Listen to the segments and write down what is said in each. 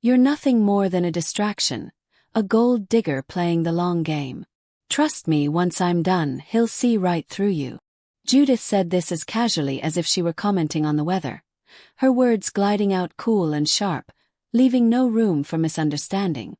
You're nothing more than a distraction, a gold digger playing the long game. Trust me, once I'm done, he'll see right through you." Judith said this as casually as if she were commenting on the weather, her words gliding out cool and sharp, leaving no room for misunderstanding.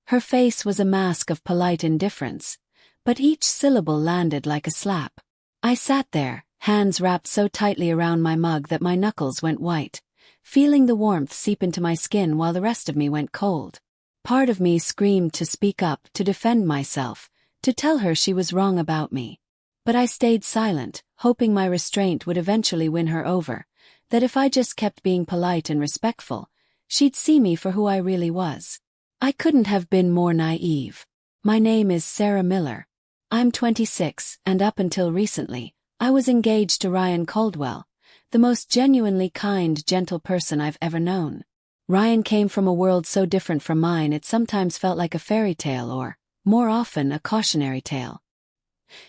Her face was a mask of polite indifference, but each syllable landed like a slap. I sat there, hands wrapped so tightly around my mug that my knuckles went white, feeling the warmth seep into my skin while the rest of me went cold. Part of me screamed to speak up, to defend myself, to tell her she was wrong about me. But I stayed silent, hoping my restraint would eventually win her over, that if I just kept being polite and respectful, she'd see me for who I really was. I couldn't have been more naive. My name is Sarah Miller. I'm 26, and up until recently, I was engaged to Ryan Caldwell, the most genuinely kind, gentle person I've ever known. Ryan came from a world so different from mine it sometimes felt like a fairy tale or, more often, a cautionary tale.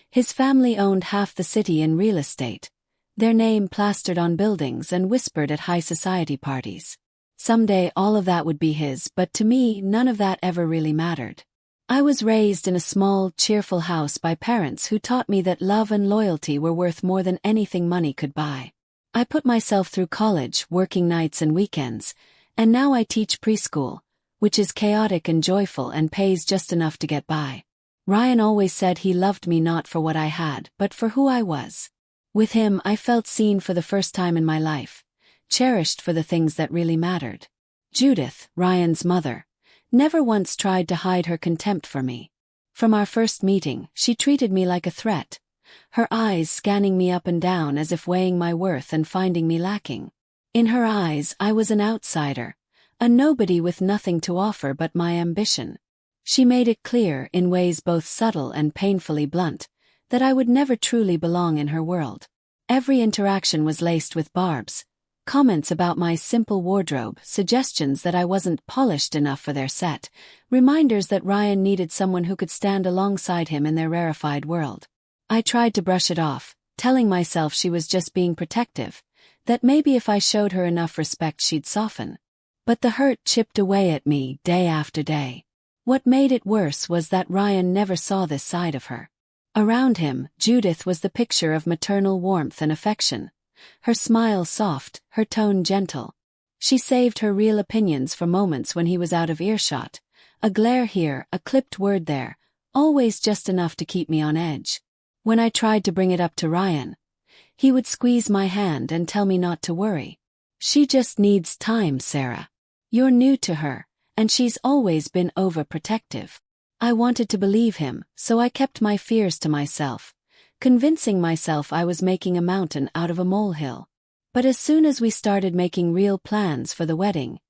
His family owned half the city in real estate, their name plastered on buildings and whispered at high society parties. Someday all of that would be his, but to me none of that ever really mattered. I was raised in a small, cheerful house by parents who taught me that love and loyalty were worth more than anything money could buy. I put myself through college, working nights and weekends, and now I teach preschool, which is chaotic and joyful and pays just enough to get by. Ryan always said he loved me not for what I had, but for who I was. With him, I felt seen for the first time in my life, cherished for the things that really mattered. Judith, Ryan's mother, never once tried to hide her contempt for me. From our first meeting, she treated me like a threat, her eyes scanning me up and down as if weighing my worth and finding me lacking. In her eyes, I was an outsider, a nobody with nothing to offer but my ambition. She made it clear, in ways both subtle and painfully blunt, that I would never truly belong in her world. Every interaction was laced with barbs, comments about my simple wardrobe, suggestions that I wasn't polished enough for their set, reminders that Ryan needed someone who could stand alongside him in their rarefied world. I tried to brush it off, telling myself she was just being protective, that maybe if I showed her enough respect she'd soften. But the hurt chipped away at me day after day. What made it worse was that Ryan never saw this side of her. Around him, Judith was the picture of maternal warmth and affection, her smile soft, her tone gentle. She saved her real opinions for moments when he was out of earshot, a glare here, a clipped word there, always just enough to keep me on edge. When I tried to bring it up to Ryan, he would squeeze my hand and tell me not to worry. "She just needs time, Sarah. You're new to her, and she's always been overprotective." I wanted to believe him, so I kept my fears to myself, convincing myself I was making a mountain out of a molehill. But as soon as we started making real plans for the wedding,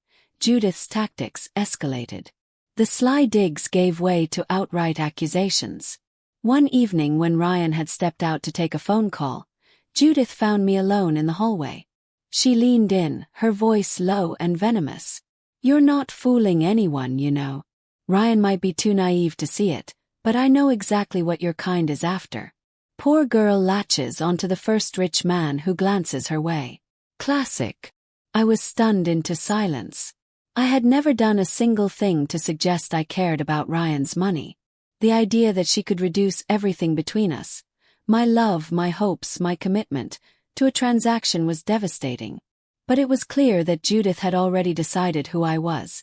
Judith's tactics escalated. The sly digs gave way to outright accusations. One evening when Ryan had stepped out to take a phone call, Judith found me alone in the hallway. She leaned in, her voice low and venomous. "You're not fooling anyone, you know. Ryan might be too naive to see it, but I know exactly what your kind is after. Poor girl latches onto the first rich man who glances her way. Classic." I was stunned into silence. I had never done a single thing to suggest I cared about Ryan's money. The idea that she could reduce everything between us, my love, my hopes, my commitment, to a transaction was devastating. But it was clear that Judith had already decided who I was,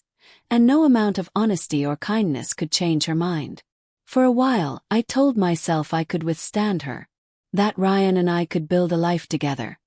and no amount of honesty or kindness could change her mind. For a while, I told myself I could withstand her, that Ryan and I could build a life together,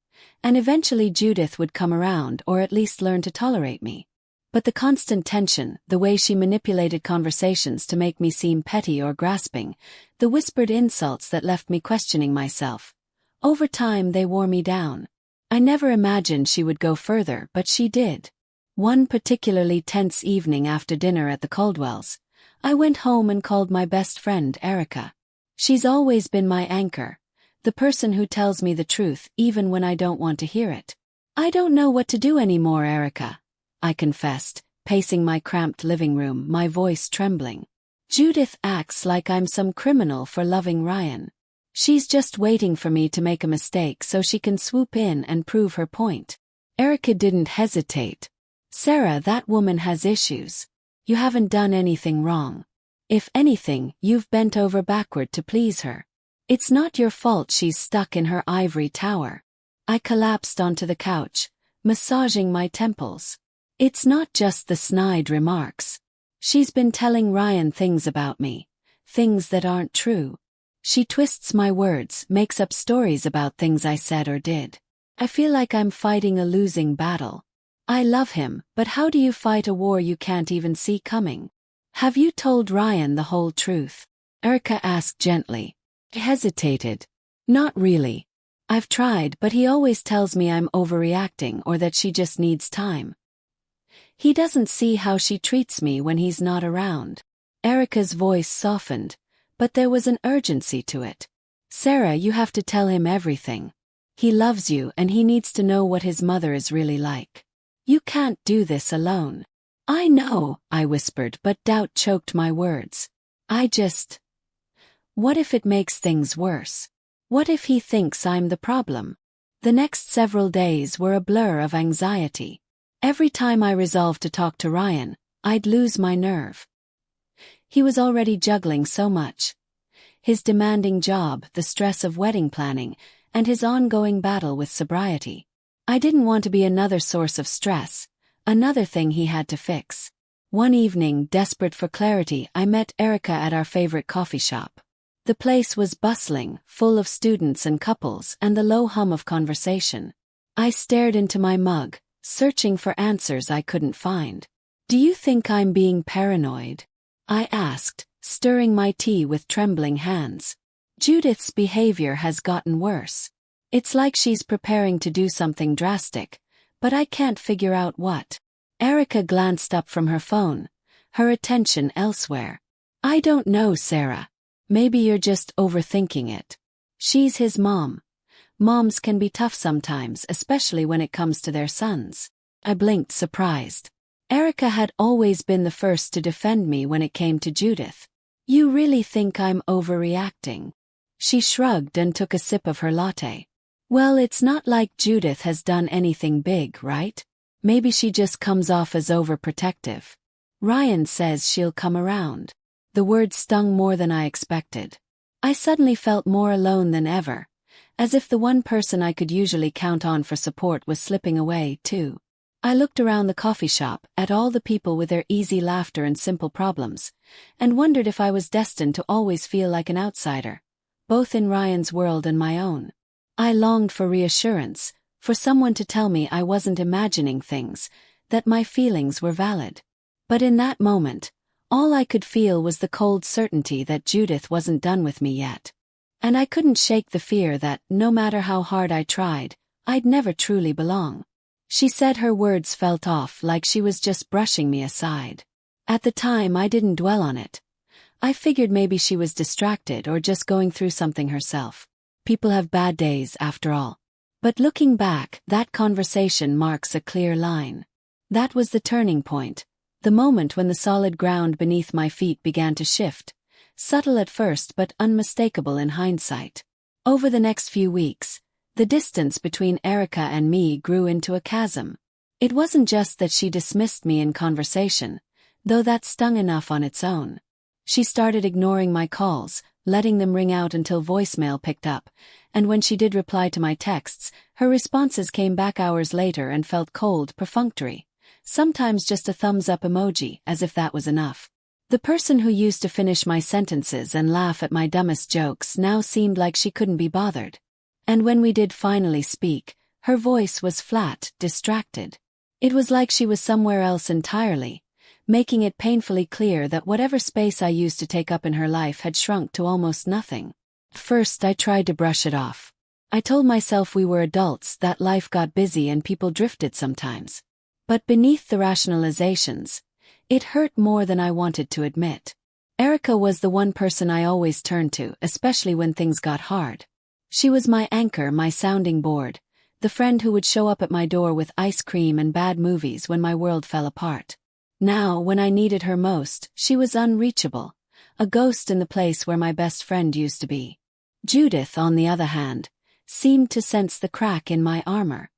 and eventually Judith would come around or at least learn to tolerate me. But the constant tension, the way she manipulated conversations to make me seem petty or grasping, the whispered insults that left me questioning myself, over time they wore me down. I never imagined she would go further, but she did. One particularly tense evening after dinner at the Caldwells, I went home and called my best friend Erica. She's always been my anchor, the person who tells me the truth even when I don't want to hear it. "I don't know what to do anymore, Erica," I confessed, pacing my cramped living room, my voice trembling. "Judith acts like I'm some criminal for loving Ryan. She's just waiting for me to make a mistake so she can swoop in and prove her point." Erica didn't hesitate. Sarah, that woman has issues. You haven't done anything wrong. If anything, you've bent over backward to please her. It's not your fault she's stuck in her ivory tower. I collapsed onto the couch, massaging my temples. It's not just the snide remarks. She's been telling Ryan things about me, things that aren't true. She twists my words, makes up stories about things I said or did. I feel like I'm fighting a losing battle. I love him, but how do you fight a war you can't even see coming? Have you told Ryan the whole truth? Erica asked gently. I hesitated. Not really. I've tried, but he always tells me I'm overreacting or that she just needs time. He doesn't see how she treats me when he's not around. Erica's voice softened, but there was an urgency to it. Sarah, you have to tell him everything. He loves you and he needs to know what his mother is really like. You can't do this alone. I know, I whispered, but doubt choked my words. What if it makes things worse? What if he thinks I'm the problem? The next several days were a blur of anxiety. Every time I resolved to talk to Ryan, I'd lose my nerve. He was already juggling so much. His demanding job, the stress of wedding planning, and his ongoing battle with sobriety. I didn't want to be another source of stress, another thing he had to fix. One evening, desperate for clarity, I met Erica at our favorite coffee shop. The place was bustling, full of students and couples, and the low hum of conversation. I stared into my mug, searching for answers I couldn't find. Do you think I'm being paranoid? I asked, stirring my tea with trembling hands. Judith's behavior has gotten worse. It's like she's preparing to do something drastic, but I can't figure out what. Erica glanced up from her phone, her attention elsewhere. I don't know, Sarah. Maybe you're just overthinking it. She's his mom. Moms can be tough sometimes, especially when it comes to their sons. I blinked, surprised. Erica had always been the first to defend me when it came to Judith. You really think I'm overreacting? She shrugged and took a sip of her latte. Well, it's not like Judith has done anything big, right? Maybe she just comes off as overprotective. Ryan says she'll come around. The words stung more than I expected. I suddenly felt more alone than ever, as if the one person I could usually count on for support was slipping away, too. I looked around the coffee shop, at all the people with their easy laughter and simple problems, and wondered if I was destined to always feel like an outsider, both in Ryan's world and my own. I longed for reassurance, for someone to tell me I wasn't imagining things, that my feelings were valid. But in that moment, all I could feel was the cold certainty that Judith wasn't done with me yet. And I couldn't shake the fear that, no matter how hard I tried, I'd never truly belong. She said her words felt off, like she was just brushing me aside. At the time, I didn't dwell on it. I figured maybe she was distracted or just going through something herself. People have bad days, after all. But looking back, that conversation marks a clear line. That was the turning point, the moment when the solid ground beneath my feet began to shift, subtle at first but unmistakable in hindsight. Over the next few weeks, the distance between Erica and me grew into a chasm. It wasn't just that she dismissed me in conversation, though that stung enough on its own. She started ignoring my calls, letting them ring out until voicemail picked up, and when she did reply to my texts, her responses came back hours later and felt cold, perfunctory. Sometimes just a thumbs-up emoji, as if that was enough. The person who used to finish my sentences and laugh at my dumbest jokes now seemed like she couldn't be bothered. And when we did finally speak, her voice was flat, distracted. It was like she was somewhere else entirely, making it painfully clear that whatever space I used to take up in her life had shrunk to almost nothing. At first, I tried to brush it off. I told myself we were adults, that life got busy and people drifted sometimes. But beneath the rationalizations, it hurt more than I wanted to admit. Erica was the one person I always turned to, especially when things got hard. She was my anchor, my sounding board, the friend who would show up at my door with ice cream and bad movies when my world fell apart. Now, when I needed her most, she was unreachable, a ghost in the place where my best friend used to be. Judith, on the other hand, seemed to sense the crack in my armor.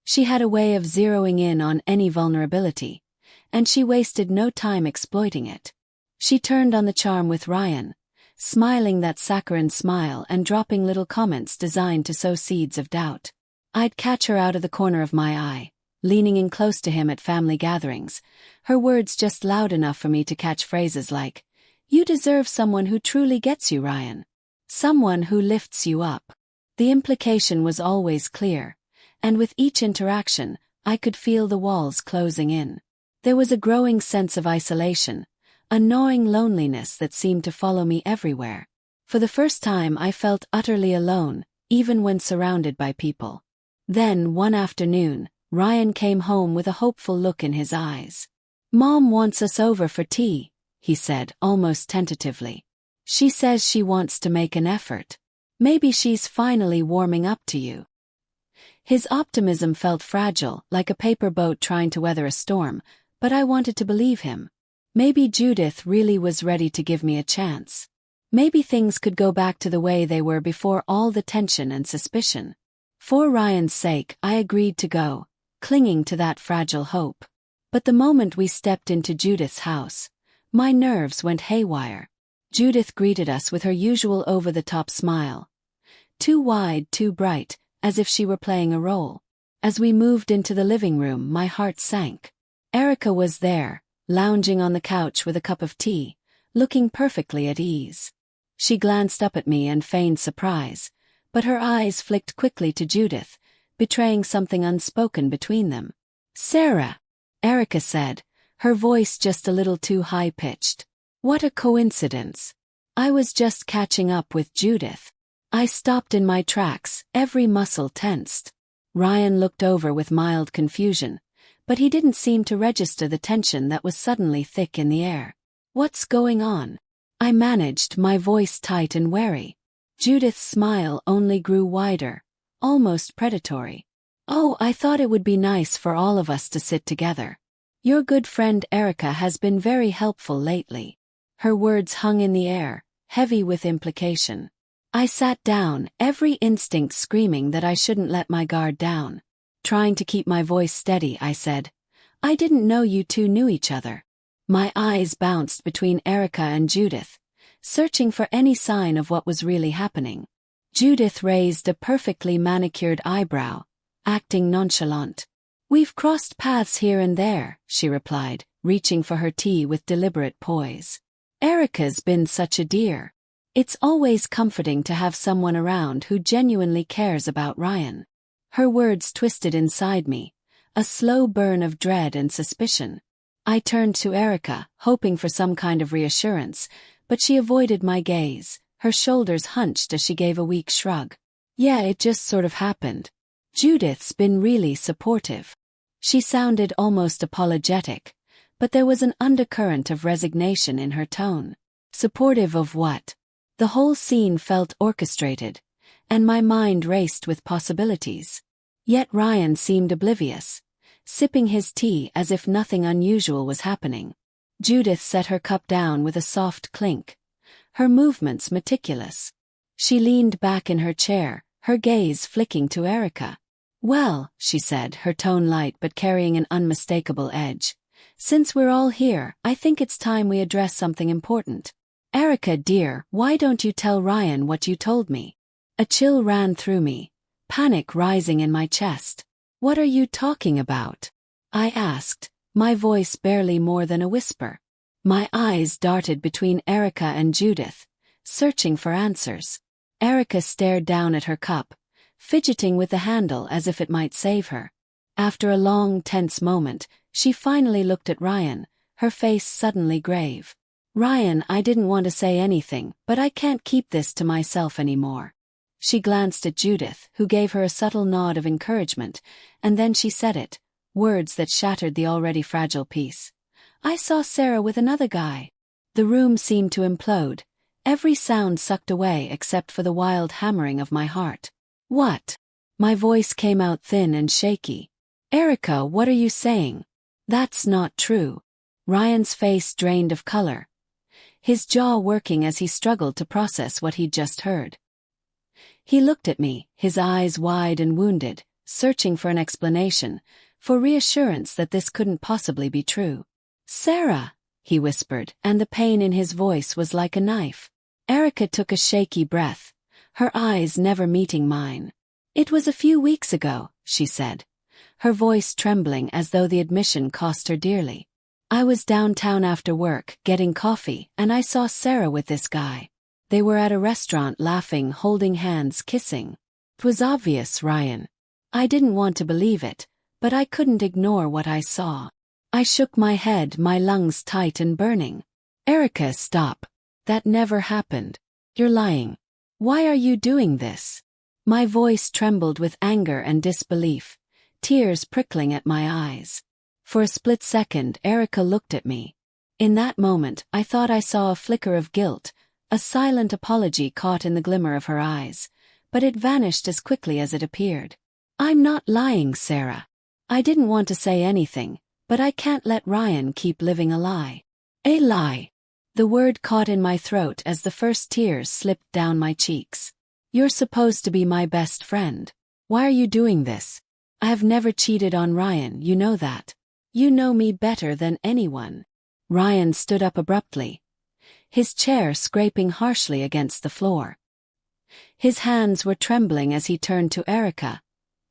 She had a way of zeroing in on any vulnerability, and she wasted no time exploiting it. She turned on the charm with Ryan, smiling that saccharine smile and dropping little comments designed to sow seeds of doubt. I'd catch her out of the corner of my eye, leaning in close to him at family gatherings, her words just loud enough for me to catch phrases like, "You deserve someone who truly gets you, Ryan. Someone who lifts you up." The implication was always clear, and with each interaction, I could feel the walls closing in. There was a growing sense of isolation, a gnawing loneliness that seemed to follow me everywhere. For the first time I felt utterly alone, even when surrounded by people. Then, one afternoon, Ryan came home with a hopeful look in his eyes. "Mom wants us over for tea," he said, almost tentatively. "She says she wants to make an effort. Maybe she's finally warming up to you." His optimism felt fragile, like a paper boat trying to weather a storm, but I wanted to believe him. Maybe Judith really was ready to give me a chance. Maybe things could go back to the way they were before all the tension and suspicion. For Ryan's sake, I agreed to go, clinging to that fragile hope. But the moment we stepped into Judith's house, my nerves went haywire. Judith greeted us with her usual over-the-top smile. Too wide, too bright, as if she were playing a role. As we moved into the living room, my heart sank. Erica was there, lounging on the couch with a cup of tea, looking perfectly at ease. She glanced up at me and feigned surprise, but her eyes flicked quickly to Judith, betraying something unspoken between them. "Sarah," Erica said, her voice just a little too high-pitched. What a coincidence. I was just catching up with Judith. I stopped in my tracks, every muscle tensed. Ryan looked over with mild confusion, but he didn't seem to register the tension that was suddenly thick in the air. "What's going on?" I managed, my voice tight and wary. Judith's smile only grew wider, almost predatory. "Oh, I thought it would be nice for all of us to sit together. Your good friend Erica has been very helpful lately." Her words hung in the air, heavy with implication. I sat down, every instinct screaming that I shouldn't let my guard down. Trying to keep my voice steady, I said, "I didn't know you two knew each other." My eyes bounced between Erica and Judith, searching for any sign of what was really happening. Judith raised a perfectly manicured eyebrow, acting nonchalant. "We've crossed paths here and there," she replied, reaching for her tea with deliberate poise. "Erica's been such a dear. It's always comforting to have someone around who genuinely cares about Ryan." Her words twisted inside me, a slow burn of dread and suspicion. I turned to Erica, hoping for some kind of reassurance, but she avoided my gaze, her shoulders hunched as she gave a weak shrug. "Yeah, it just sort of happened. Judith's been really supportive." She sounded almost apologetic, but there was an undercurrent of resignation in her tone. Supportive of what? The whole scene felt orchestrated, and my mind raced with possibilities. Yet Ryan seemed oblivious, sipping his tea as if nothing unusual was happening. Judith set her cup down with a soft clink, her movements meticulous. She leaned back in her chair, her gaze flicking to Erica. "Well," she said, her tone light but carrying an unmistakable edge, "since we're all here, I think it's time we address something important. Erica, dear, why don't you tell Ryan what you told me?" A chill ran through me, panic rising in my chest. "What are you talking about?" I asked, my voice barely more than a whisper. My eyes darted between Erica and Judith, searching for answers. Erica stared down at her cup, fidgeting with the handle as if it might save her. After a long, tense moment, she finally looked at Ryan, her face suddenly grave. "Ryan, I didn't want to say anything, but I can't keep this to myself anymore." She glanced at Judith, who gave her a subtle nod of encouragement, and then she said it, words that shattered the already fragile peace. "I saw Sarah with another guy." The room seemed to implode, every sound sucked away except for the wild hammering of my heart. "What?" My voice came out thin and shaky. "Erica, what are you saying? That's not true." Ryan's face drained of color, his jaw working as he struggled to process what he'd just heard. He looked at me, his eyes wide and wounded, searching for an explanation, for reassurance that this couldn't possibly be true. "Sarah," he whispered, and the pain in his voice was like a knife. Erica took a shaky breath, her eyes never meeting mine. "It was a few weeks ago," she said, her voice trembling as though the admission cost her dearly. "I was downtown after work, getting coffee, and I saw Sarah with this guy. They were at a restaurant laughing, holding hands, kissing. It was obvious, Ryan. I didn't want to believe it, but I couldn't ignore what I saw." I shook my head, my lungs tight and burning. "Erica, stop. That never happened. You're lying. Why are you doing this?" My voice trembled with anger and disbelief, tears prickling at my eyes. For a split second, Erica looked at me. In that moment, I thought I saw a flicker of guilt, a silent apology caught in the glimmer of her eyes, but it vanished as quickly as it appeared. "I'm not lying, Sarah. I didn't want to say anything, but I can't let Ryan keep living a lie." "A lie." The word caught in my throat as the first tears slipped down my cheeks. "You're supposed to be my best friend. Why are you doing this? I have never cheated on Ryan, you know that. You know me better than anyone." Ryan stood up abruptly, his chair scraping harshly against the floor. His hands were trembling as he turned to Erica,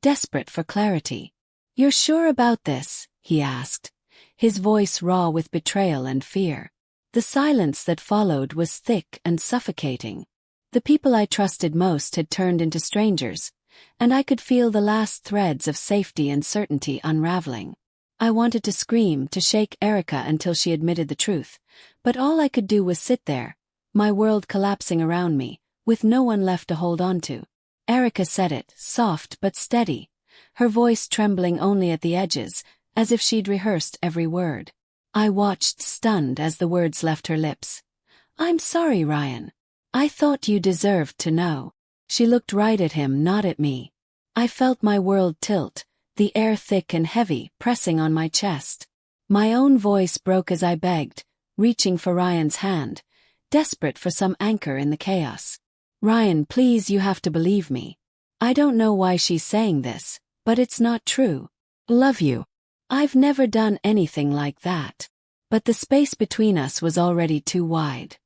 desperate for clarity. "You're sure about this?" he asked, his voice raw with betrayal and fear. The silence that followed was thick and suffocating. The people I trusted most had turned into strangers, and I could feel the last threads of safety and certainty unraveling. I wanted to scream, to shake Erica until she admitted the truth, but all I could do was sit there, my world collapsing around me, with no one left to hold on to. Erica said it, soft but steady, her voice trembling only at the edges, as if she'd rehearsed every word. I watched, stunned, as the words left her lips. "I'm sorry, Ryan. I thought you deserved to know." She looked right at him, not at me. I felt my world tilt, the air thick and heavy, pressing on my chest. My own voice broke as I begged, reaching for Ryan's hand, desperate for some anchor in the chaos. "Ryan, please, you have to believe me. I don't know why she's saying this, but it's not true. Love you. I've never done anything like that." But the space between us was already too wide.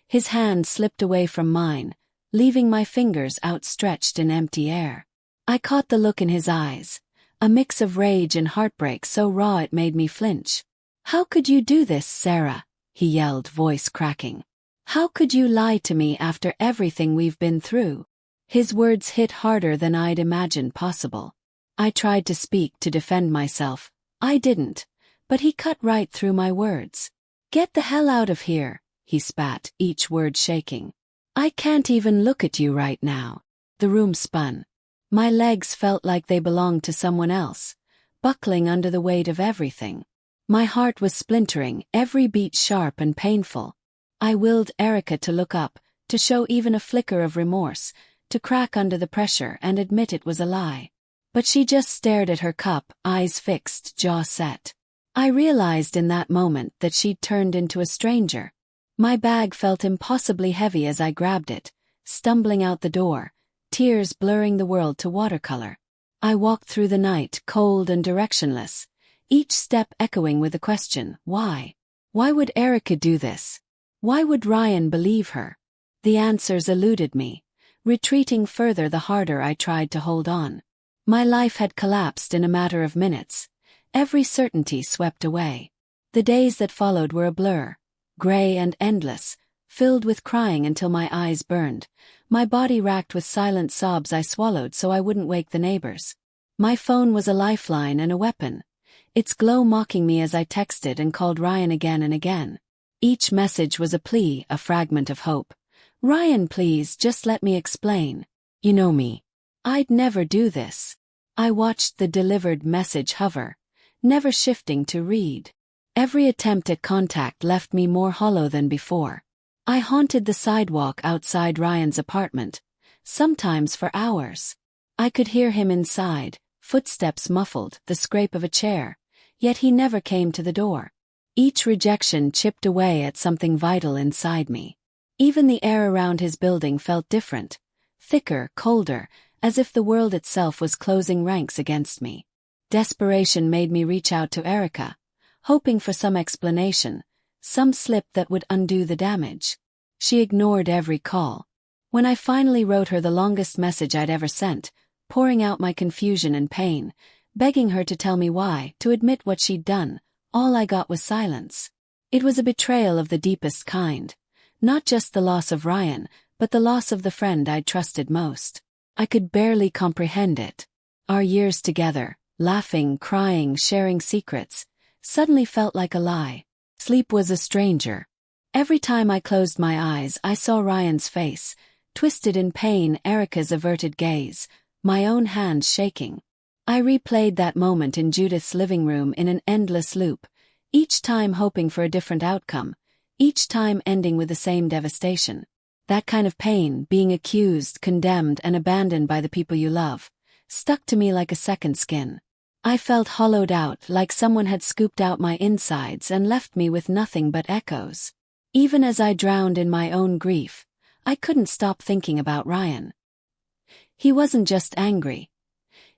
His hand slipped away from mine, leaving my fingers outstretched in empty air. I caught the look in his eyes, a mix of rage and heartbreak so raw it made me flinch. "How could you do this, Sarah?" he yelled, voice cracking. "How could you lie to me after everything we've been through?" His words hit harder than I'd imagined possible. I tried to speak, to defend myself. I didn't, but he cut right through my words. "Get the hell out of here," he spat, each word shaking. "I can't even look at you right now." The room spun. My legs felt like they belonged to someone else, buckling under the weight of everything. My heart was splintering, every beat sharp and painful. I willed Erica to look up, to show even a flicker of remorse, to crack under the pressure and admit it was a lie. But she just stared at her cup, eyes fixed, jaw set. I realized in that moment that she'd turned into a stranger. My bag felt impossibly heavy as I grabbed it, stumbling out the door, tears blurring the world to watercolor. I walked through the night, cold and directionless, each step echoing with the question, why? Why would Erica do this? Why would Ryan believe her? The answers eluded me, retreating further the harder I tried to hold on. My life had collapsed in a matter of minutes, every certainty swept away. The days that followed were a blur, gray and endless, filled with crying until my eyes burned, my body racked with silent sobs I swallowed so I wouldn't wake the neighbors. My phone was a lifeline and a weapon, its glow mocking me as I texted and called Ryan again and again. Each message was a plea, a fragment of hope. "Ryan, please, just let me explain. You know me. I'd never do this." I watched the delivered message hover, never shifting to read. Every attempt at contact left me more hollow than before. I haunted the sidewalk outside Ryan's apartment, sometimes for hours. I could hear him inside, footsteps muffled, the scrape of a chair, yet he never came to the door. Each rejection chipped away at something vital inside me. Even the air around his building felt different, thicker, colder, as if the world itself was closing ranks against me. Desperation made me reach out to Erica, hoping for some explanation, some slip that would undo the damage. She ignored every call. When I finally wrote her the longest message I'd ever sent, pouring out my confusion and pain, begging her to tell me why, to admit what she'd done, all I got was silence. It was a betrayal of the deepest kind. Not just the loss of Ryan, but the loss of the friend I'd trusted most. I could barely comprehend it. Our years together, laughing, crying, sharing secrets, suddenly felt like a lie. Sleep was a stranger. Every time I closed my eyes, I saw Ryan's face, twisted in pain, Erica's averted gaze, my own hands shaking. I replayed that moment in Judith's living room in an endless loop, each time hoping for a different outcome, each time ending with the same devastation. That kind of pain, being accused, condemned, and abandoned by the people you love, stuck to me like a second skin. I felt hollowed out, like someone had scooped out my insides and left me with nothing but echoes. Even as I drowned in my own grief, I couldn't stop thinking about Ryan. He wasn't just angry.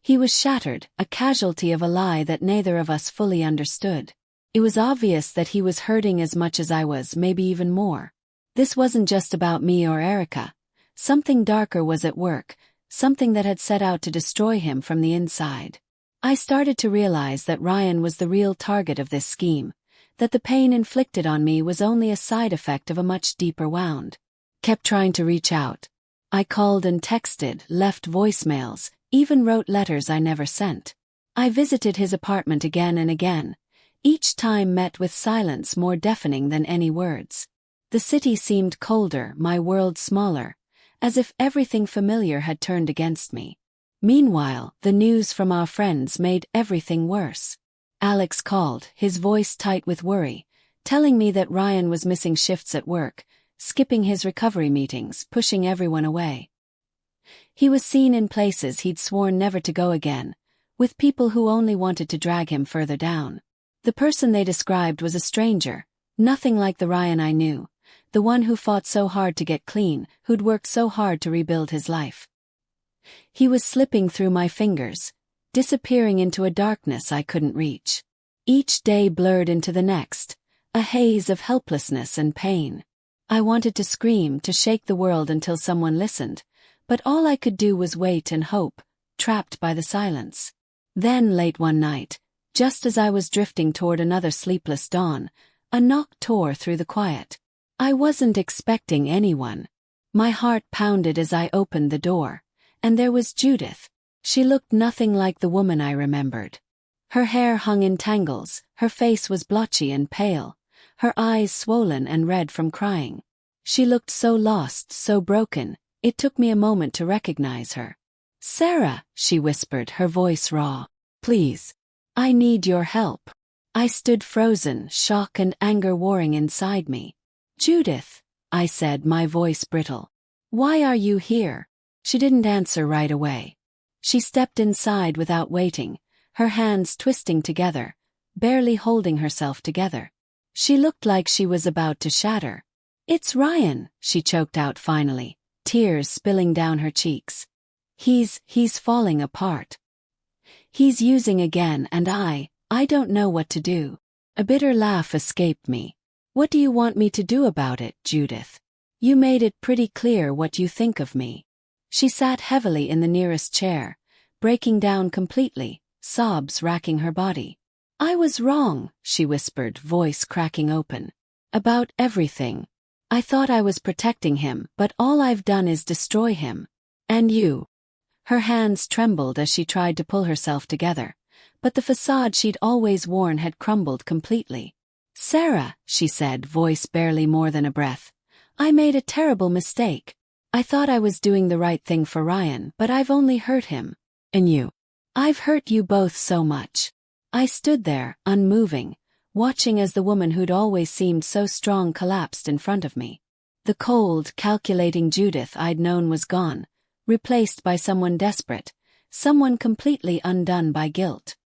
He was shattered, a casualty of a lie that neither of us fully understood. It was obvious that he was hurting as much as I was, maybe even more. This wasn't just about me or Erica. Something darker was at work, something that had set out to destroy him from the inside. I started to realize that Ryan was the real target of this scheme, that the pain inflicted on me was only a side effect of a much deeper wound. Kept trying to reach out. I called and texted, left voicemails, even wrote letters I never sent. I visited his apartment again and again, each time met with silence more deafening than any words. The city seemed colder, my world smaller, as if everything familiar had turned against me. Meanwhile, the news from our friends made everything worse. Alex called, his voice tight with worry, telling me that Ryan was missing shifts at work, skipping his recovery meetings, pushing everyone away. He was seen in places he'd sworn never to go again, with people who only wanted to drag him further down. The person they described was a stranger, nothing like the Ryan I knew, the one who fought so hard to get clean, who'd worked so hard to rebuild his life. He was slipping through my fingers, disappearing into a darkness I couldn't reach. Each day blurred into the next, a haze of helplessness and pain. I wanted to scream, to shake the world until someone listened, but all I could do was wait and hope, trapped by the silence. Then late one night, just as I was drifting toward another sleepless dawn, a knock tore through the quiet. I wasn't expecting anyone. My heart pounded as I opened the door, and there was Judith. She looked nothing like the woman I remembered. Her hair hung in tangles, her face was blotchy and pale, her eyes swollen and red from crying. She looked so lost, so broken, it took me a moment to recognize her. "Sarah," she whispered, her voice raw. "Please. I need your help." I stood frozen, shock and anger warring inside me. "Judith," I said, my voice brittle. "Why are you here?" She didn't answer right away. She stepped inside without waiting, her hands twisting together, barely holding herself together. She looked like she was about to shatter. "It's Ryan," she choked out finally, tears spilling down her cheeks. He's falling apart. He's using again and I don't know what to do." A bitter laugh escaped me. "What do you want me to do about it, Judith? You made it pretty clear what you think of me." She sat heavily in the nearest chair, breaking down completely, sobs racking her body. "I was wrong," she whispered, voice cracking open. "About everything. I thought I was protecting him, but all I've done is destroy him. And you." Her hands trembled as she tried to pull herself together, but the facade she'd always worn had crumbled completely. "Sarah," she said, voice barely more than a breath, "I made a terrible mistake. I thought I was doing the right thing for Ryan, but I've only hurt him. And you. I've hurt you both so much." I stood there, unmoving, watching as the woman who'd always seemed so strong collapsed in front of me. The cold, calculating Judith I'd known was gone, replaced by someone desperate, someone completely undone by guilt.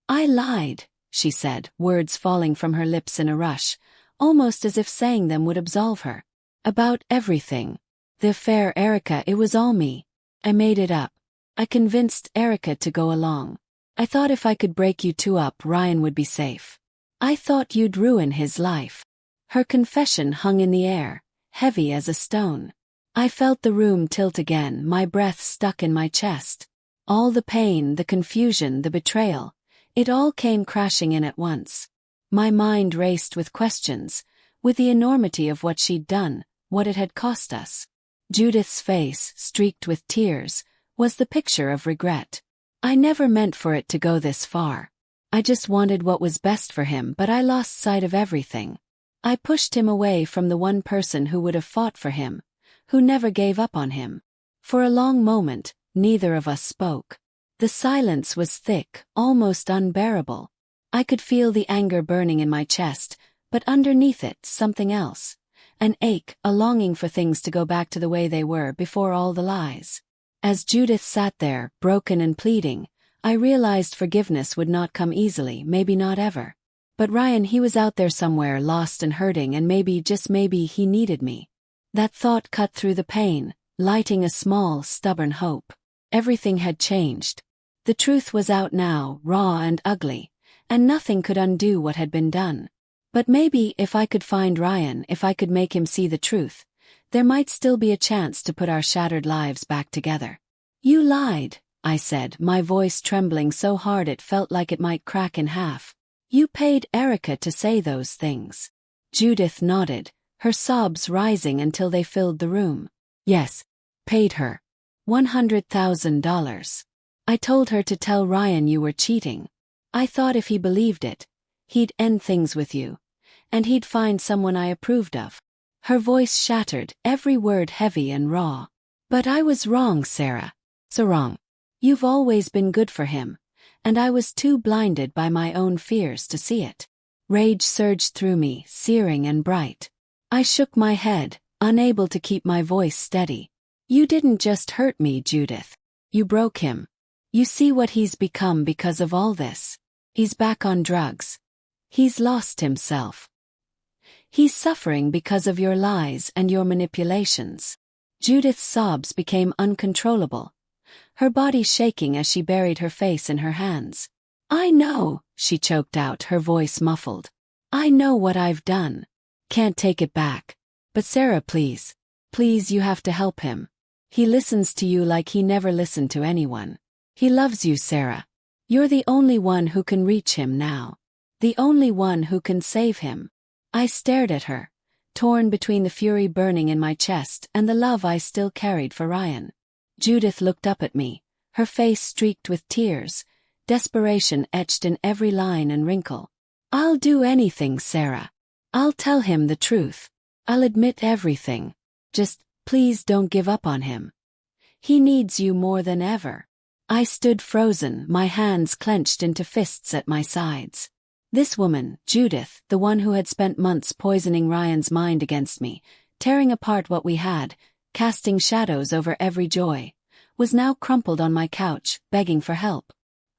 "I lied," she said, words falling from her lips in a rush, almost as if saying them would absolve her. "About everything. The affair, Erica, it was all me. I made it up. I convinced Erica to go along. I thought if I could break you two up, Ryan would be safe. I thought you'd ruin his life. Her confession hung in the air, heavy as a stone. I felt the room tilt again, my breath stuck in my chest. All the pain, the confusion, the betrayal, it all came crashing in at once. My mind raced with questions, with the enormity of what she'd done, what it had cost us. Judith's face, streaked with tears, was the picture of regret. I never meant for it to go this far. I just wanted what was best for him, but I lost sight of everything. I pushed him away from the one person who would have fought for him, who never gave up on him. For a long moment, neither of us spoke. The silence was thick, almost unbearable. I could feel the anger burning in my chest, but underneath it, something else. An ache, a longing for things to go back to the way they were before all the lies. As Judith sat there, broken and pleading, I realized forgiveness would not come easily, maybe not ever. But Ryan, he was out there somewhere, lost and hurting, and maybe, just maybe, he needed me. That thought cut through the pain, lighting a small, stubborn hope. Everything had changed. The truth was out now, raw and ugly, and nothing could undo what had been done. But maybe if I could find Ryan, if I could make him see the truth, there might still be a chance to put our shattered lives back together. You lied, I said, my voice trembling so hard it felt like it might crack in half. You paid Erica to say those things. Judith nodded, her sobs rising until they filled the room. Yes, paid her. $100,000. I told her to tell Ryan you were cheating. I thought if he believed it, he'd end things with you, and he'd find someone I approved of. Her voice shattered, every word heavy and raw. But I was wrong, Sarah. So wrong. You've always been good for him, and I was too blinded by my own fears to see it. Rage surged through me, searing and bright. I shook my head, unable to keep my voice steady. You didn't just hurt me, Judith. You broke him. You see what he's become because of all this. He's back on drugs. He's lost himself. He's suffering because of your lies and your manipulations. Judith's sobs became uncontrollable, her body shaking as she buried her face in her hands. I know, she choked out, her voice muffled. I know what I've done. Can't take it back. But Sarah, please. Please, you have to help him. He listens to you like he never listened to anyone. He loves you, Sarah. You're the only one who can reach him now. The only one who can save him. I stared at her, torn between the fury burning in my chest and the love I still carried for Ryan. Judith looked up at me, her face streaked with tears, desperation etched in every line and wrinkle. I'll do anything, Sarah. I'll tell him the truth. I'll admit everything. Just, please don't give up on him. He needs you more than ever. I stood frozen, my hands clenched into fists at my sides. This woman, Judith, the one who had spent months poisoning Ryan's mind against me, tearing apart what we had, casting shadows over every joy, was now crumpled on my couch, begging for help.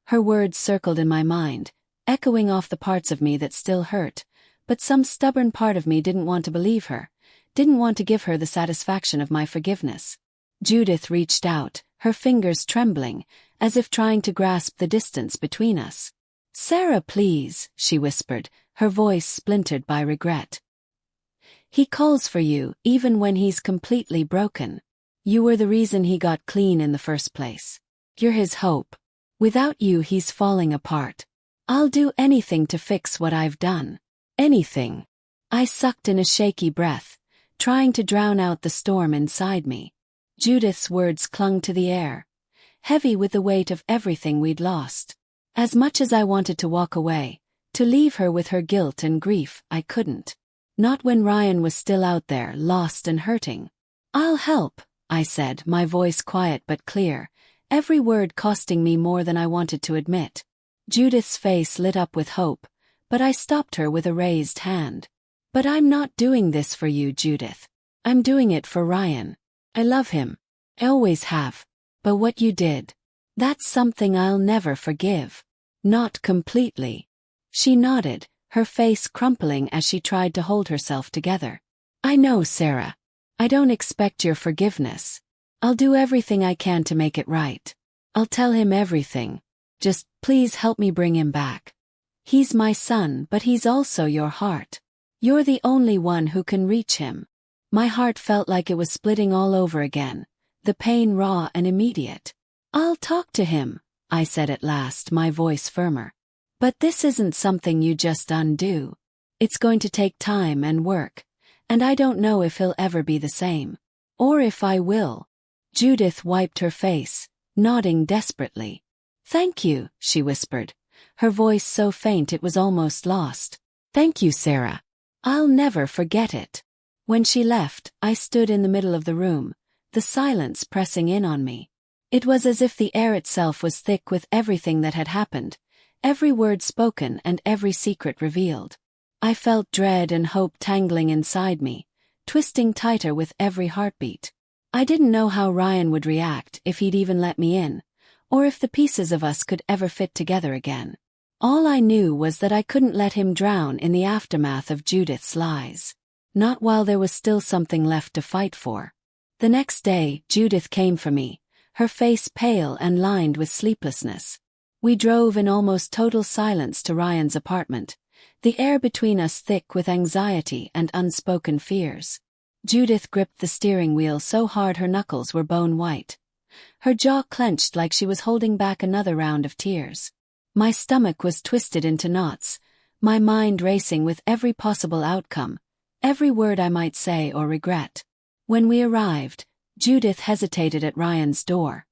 Her words circled in my mind, echoing off the parts of me that still hurt, but some stubborn part of me didn't want to believe her, didn't want to give her the satisfaction of my forgiveness. Judith reached out, her fingers trembling, as if trying to grasp the distance between us. Sarah, please, she whispered, her voice splintered by regret. He calls for you, even when he's completely broken. You were the reason he got clean in the first place. You're his hope. Without you, he's falling apart. I'll do anything to fix what I've done. Anything. I sucked in a shaky breath, trying to drown out the storm inside me. Judith's words clung to the air, heavy with the weight of everything we'd lost. As much as I wanted to walk away, to leave her with her guilt and grief, I couldn't. Not when Ryan was still out there, lost and hurting. I'll help, I said, my voice quiet but clear, every word costing me more than I wanted to admit. Judith's face lit up with hope, but I stopped her with a raised hand. But I'm not doing this for you, Judith. I'm doing it for Ryan. I love him. I always have. But what you did, that's something I'll never forgive. Not completely. She nodded, her face crumpling as she tried to hold herself together. I know, Sarah. I don't expect your forgiveness. I'll do everything I can to make it right. I'll tell him everything. Just please help me bring him back. He's my son, but he's also your heart. You're the only one who can reach him." My heart felt like it was splitting all over again, the pain raw and immediate. "I'll talk to him," I said at last, my voice firmer. "But this isn't something you just undo. It's going to take time and work, and I don't know if he'll ever be the same. Or if I will." Judith wiped her face, nodding desperately. "Thank you," she whispered, her voice so faint it was almost lost. "Thank you, Sarah. I'll never forget it." When she left, I stood in the middle of the room, the silence pressing in on me. It was as if the air itself was thick with everything that had happened, every word spoken and every secret revealed. I felt dread and hope tangling inside me, twisting tighter with every heartbeat. I didn't know how Ryan would react, if he'd even let me in, or if the pieces of us could ever fit together again. All I knew was that I couldn't let him drown in the aftermath of Judith's lies. Not while there was still something left to fight for. The next day, Judith came for me, her face pale and lined with sleeplessness. We drove in almost total silence to Ryan's apartment, the air between us thick with anxiety and unspoken fears. Judith gripped the steering wheel so hard her knuckles were bone white. Her jaw clenched like she was holding back another round of tears. My stomach was twisted into knots, my mind racing with every possible outcome, every word I might say or regret. When we arrived, Judith hesitated at Ryan's door,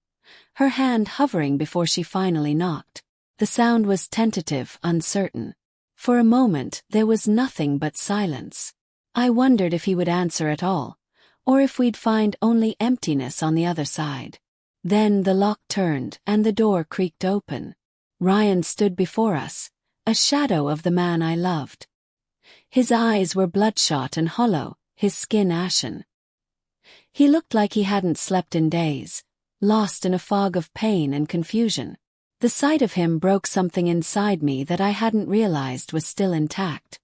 her hand hovering before she finally knocked. The sound was tentative, uncertain. For a moment, there was nothing but silence. I wondered if he would answer at all, or if we'd find only emptiness on the other side. Then the lock turned and the door creaked open. Ryan stood before us, a shadow of the man I loved. His eyes were bloodshot and hollow, his skin ashen. He looked like he hadn't slept in days, lost in a fog of pain and confusion. The sight of him broke something inside me that I hadn't realized was still intact.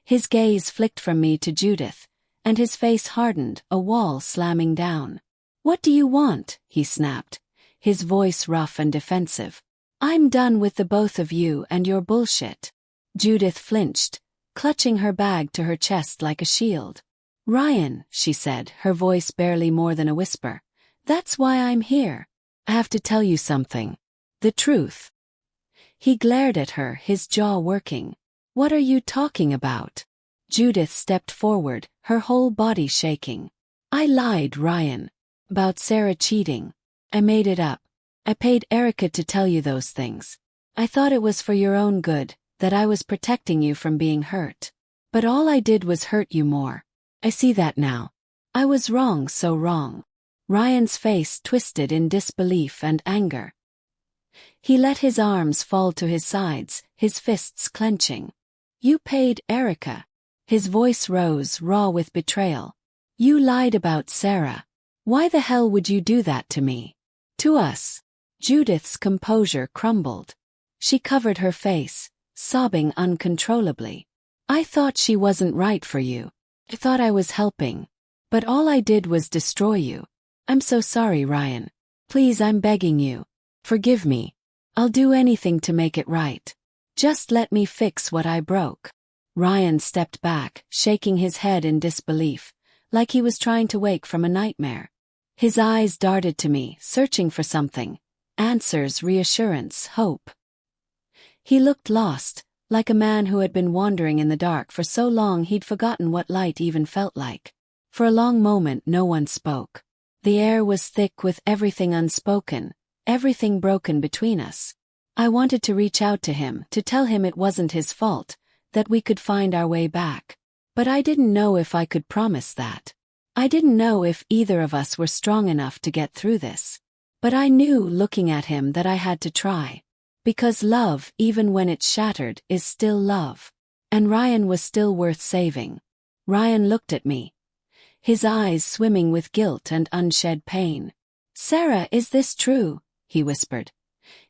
His gaze flicked from me to Judith, and his face hardened, a wall slamming down. "What do you want?" he snapped, his voice rough and defensive. "I'm done with the both of you and your bullshit." Judith flinched, clutching her bag to her chest like a shield. "Ryan," she said, her voice barely more than a whisper, "that's why I'm here. I have to tell you something. The truth." He glared at her, his jaw working. "What are you talking about?" Judith stepped forward, her whole body shaking. "I lied, Ryan. About Sarah cheating. I made it up. I paid Erica to tell you those things. I thought it was for your own good, that I was protecting you from being hurt. But all I did was hurt you more. I see that now. I was wrong, so wrong." Ryan's face twisted in disbelief and anger. He let his arms fall to his sides, his fists clenching. "You paid Erica." His voice rose, raw with betrayal. "You lied about Sarah. Why the hell would you do that to me? To us?" Judith's composure crumbled. She covered her face, sobbing uncontrollably. "I thought she wasn't right for you. I thought I was helping. But all I did was destroy you. I'm so sorry, Ryan. Please, I'm begging you. Forgive me. I'll do anything to make it right. Just let me fix what I broke." Ryan stepped back, shaking his head in disbelief, like he was trying to wake from a nightmare. His eyes darted to me, searching for something. Answers, reassurance, hope. He looked lost, like a man who had been wandering in the dark for so long he'd forgotten what light even felt like. For a long moment no one spoke. The air was thick with everything unspoken, everything broken between us. I wanted to reach out to him, to tell him it wasn't his fault, that we could find our way back. But I didn't know if I could promise that. I didn't know if either of us were strong enough to get through this. But I knew, looking at him, that I had to try. Because love, even when it's shattered, is still love. And Ryan was still worth saving. Ryan looked at me, his eyes swimming with guilt and unshed pain. "Sarah, is this true?" he whispered,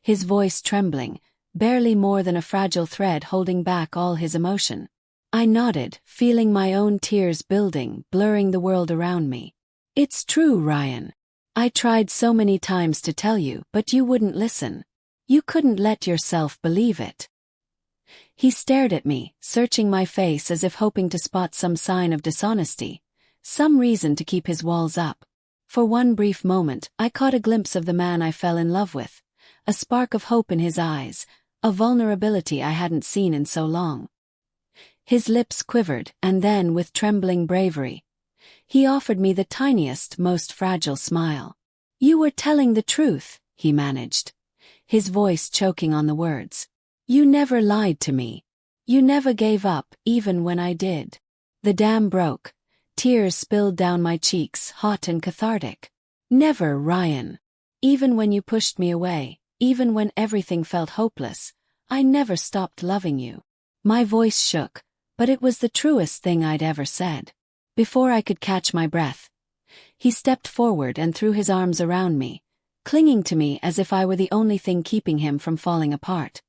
his voice trembling, barely more than a fragile thread holding back all his emotion. I nodded, feeling my own tears building, blurring the world around me. "It's true, Ryan. I tried so many times to tell you, but you wouldn't listen. You couldn't let yourself believe it." He stared at me, searching my face as if hoping to spot some sign of dishonesty, some reason to keep his walls up. For one brief moment, I caught a glimpse of the man I fell in love with, a spark of hope in his eyes, a vulnerability I hadn't seen in so long. His lips quivered, and then, with trembling bravery, he offered me the tiniest, most fragile smile. "You were telling the truth," he managed, his voice choking on the words. "You never lied to me. You never gave up, even when I did." The dam broke. Tears spilled down my cheeks, hot and cathartic. "Never, Ryan. Even when you pushed me away, even when everything felt hopeless, I never stopped loving you." My voice shook, but it was the truest thing I'd ever said. Before I could catch my breath, he stepped forward and threw his arms around me, clinging to me as if I were the only thing keeping him from falling apart.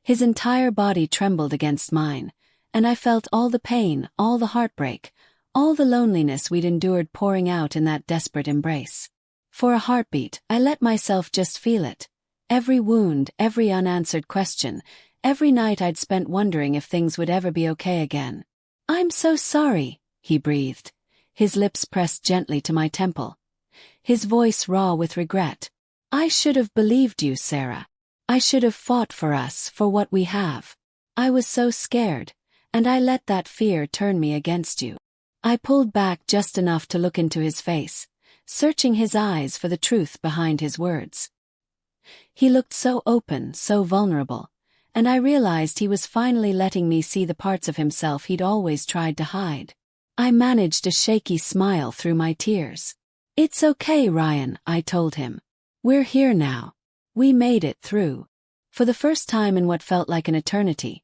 His entire body trembled against mine, and I felt all the pain, all the heartbreak, all the loneliness we'd endured pouring out in that desperate embrace. For a heartbeat, I let myself just feel it. Every wound, every unanswered question, every night I'd spent wondering if things would ever be okay again. "I'm so sorry," he breathed, his lips pressed gently to my temple, his voice raw with regret. "I should have believed you, Sarah. I should have fought for us, for what we have. I was so scared, and I let that fear turn me against you." I pulled back just enough to look into his face, searching his eyes for the truth behind his words. He looked so open, so vulnerable, and I realized he was finally letting me see the parts of himself he'd always tried to hide. I managed a shaky smile through my tears. "It's okay, Ryan," I told him. "We're here now. We made it through." For the first time in what felt like an eternity,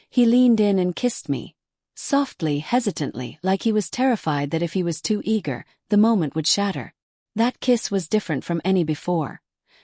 he leaned in and kissed me, softly, hesitantly, like he was terrified that if he was too eager, the moment would shatter. That kiss was different from any before.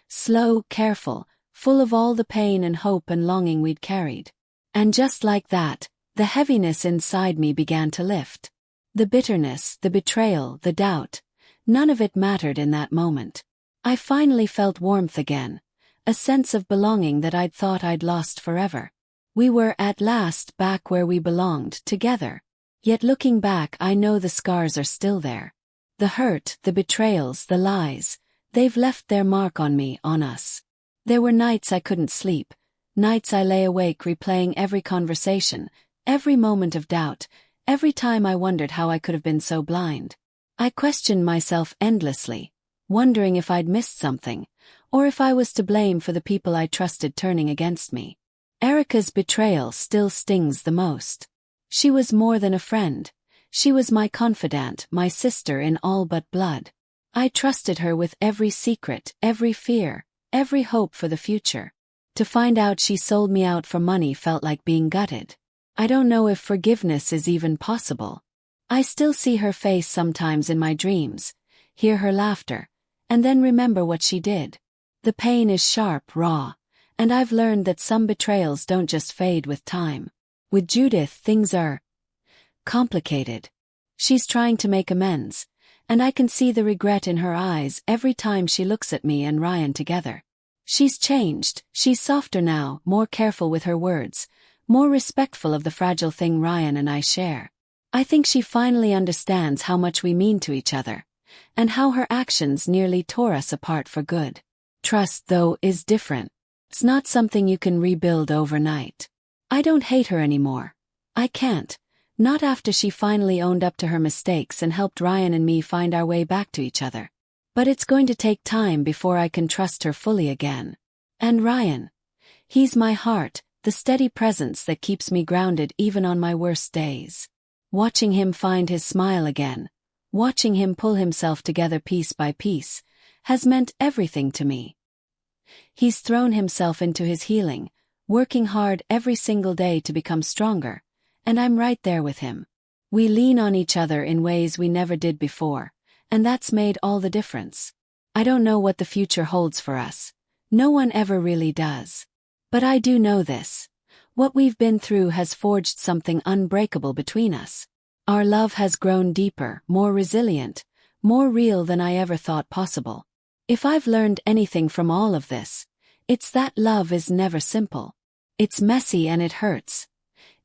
Slow, careful, full of all the pain and hope and longing we'd carried. And just like that, the heaviness inside me began to lift. The bitterness, the betrayal, the doubt, none of it mattered in that moment. I finally felt warmth again, a sense of belonging that I'd thought I'd lost forever. We were at last back where we belonged, together. Yet looking back, I know the scars are still there. The hurt, the betrayals, the lies, they've left their mark on me, on us. There were nights I couldn't sleep, nights I lay awake replaying every conversation, every moment of doubt, every time I wondered how I could have been so blind. I questioned myself endlessly, wondering if I'd missed something, or if I was to blame for the people I trusted turning against me. Erica's betrayal still stings the most. She was more than a friend. She was my confidant, my sister in all but blood. I trusted her with every secret, every fear, every hope for the future. To find out she sold me out for money felt like being gutted. I don't know if forgiveness is even possible. I still see her face sometimes in my dreams, hear her laughter, and then remember what she did. The pain is sharp, raw, and I've learned that some betrayals don't just fade with time. With Judith, things are complicated. She's trying to make amends, and I can see the regret in her eyes every time she looks at me and Ryan together. She's changed, she's softer now, more careful with her words, more respectful of the fragile thing Ryan and I share. I think she finally understands how much we mean to each other, and how her actions nearly tore us apart for good. Trust, though, is different. It's not something you can rebuild overnight. I don't hate her anymore. I can't. Not after she finally owned up to her mistakes and helped Ryan and me find our way back to each other. But it's going to take time before I can trust her fully again. And Ryan. He's my heart, the steady presence that keeps me grounded even on my worst days. Watching him find his smile again, watching him pull himself together piece by piece, has meant everything to me. He's thrown himself into his healing, working hard every single day to become stronger, and I'm right there with him. We lean on each other in ways we never did before, and that's made all the difference. I don't know what the future holds for us. No one ever really does. But I do know this. What we've been through has forged something unbreakable between us. Our love has grown deeper, more resilient, more real than I ever thought possible. If I've learned anything from all of this, it's that love is never simple. It's messy and it hurts.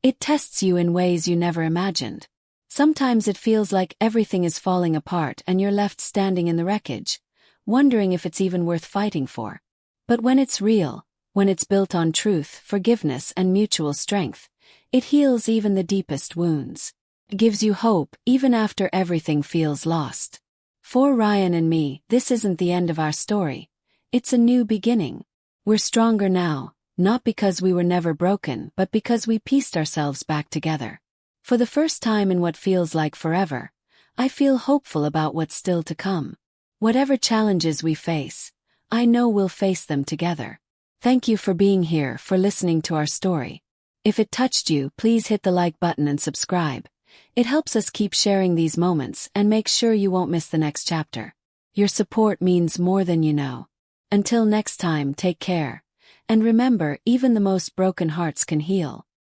It tests you in ways you never imagined. Sometimes it feels like everything is falling apart and you're left standing in the wreckage, wondering if it's even worth fighting for. But when it's real, when it's built on truth, forgiveness, and mutual strength, it heals even the deepest wounds. It gives you hope even after everything feels lost. For Ryan and me, this isn't the end of our story. It's a new beginning. We're stronger now, not because we were never broken, but because we pieced ourselves back together. For the first time in what feels like forever, I feel hopeful about what's still to come. Whatever challenges we face, I know we'll face them together. Thank you for being here, for listening to our story. If it touched you, please hit the like button and subscribe. It helps us keep sharing these moments and make sure you won't miss the next chapter. Your support means more than you know. Until next time, take care. And remember, even the most broken hearts can heal.